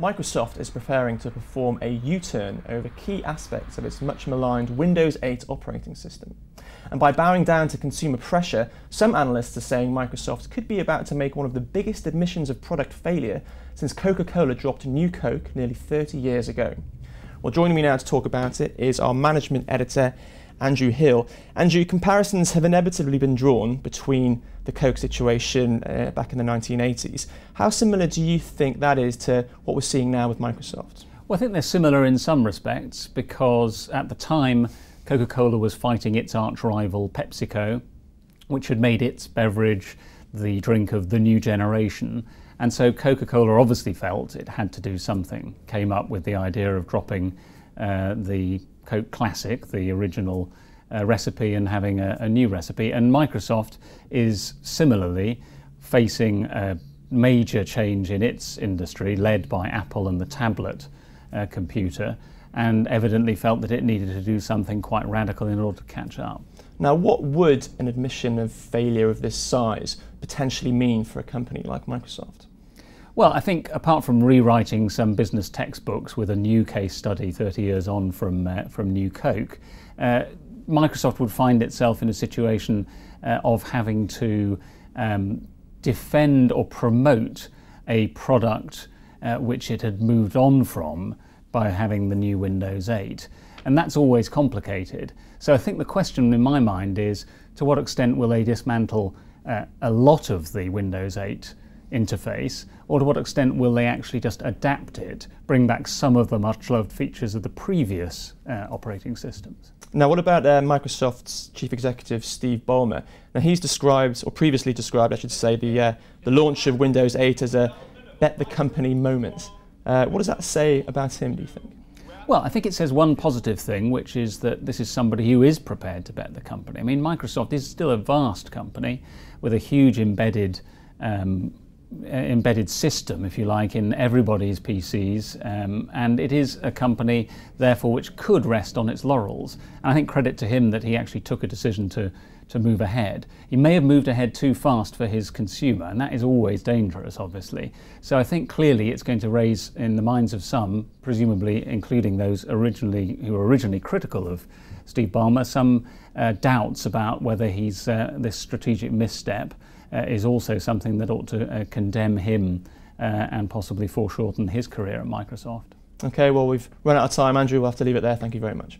Microsoft is preparing to perform a U-turn over key aspects of its much maligned Windows 8 operating system. And by bowing down to consumer pressure, some analysts are saying Microsoft could be about to make one of the biggest admissions of product failure since Coca-Cola dropped New Coke nearly 30 years ago. Well, joining me now to talk about it is our management editor, Andrew Hill. Andrew, comparisons have inevitably been drawn between the Coke situation back in the 1980s. How similar do you think that is to what we're seeing now with Microsoft? Well, I think they're similar in some respects because at the time Coca-Cola was fighting its arch-rival PepsiCo, which had made its beverage the drink of the new generation. And so Coca-Cola obviously felt it had to do something, came up with the idea of dropping the Coke Classic, the original recipe, and having a new recipe. And Microsoft is similarly facing a major change in its industry, led by Apple and the tablet computer, and evidently felt that it needed to do something quite radical in order to catch up. Now, what would an admission of failure of this size potentially mean for a company like Microsoft? Well, I think apart from rewriting some business textbooks with a new case study 30 years on from New Coke, Microsoft would find itself in a situation of having to defend or promote a product which it had moved on from by having the new Windows 8. And that's always complicated. So I think the question in my mind is, to what extent will they dismantle a lot of the Windows 8 interface, or to what extent will they actually just adapt it, bring back some of the much-loved features of the previous operating systems? Now, what about Microsoft's chief executive, Steve Ballmer? Now, he's described, or previously described, I should say, the launch of Windows 8 as a bet the company moment. What does that say about him, do you think? Well, I think it says one positive thing, which is that this is somebody who is prepared to bet the company. I mean, Microsoft is still a vast company with a huge embedded system, if you like, in everybody's PCs, and it is a company, therefore, which could rest on its laurels. And I think credit to him that he actually took a decision to move ahead. He may have moved ahead too fast for his consumer, and that is always dangerous, obviously. So I think clearly it's going to raise in the minds of some, presumably including those who were originally critical of Steve Ballmer, some doubts about whether he's this strategic misstep is also something that ought to condemn him and possibly foreshorten his career at Microsoft. Okay, well, we've run out of time. Andrew, we'll have to leave it there. Thank you very much.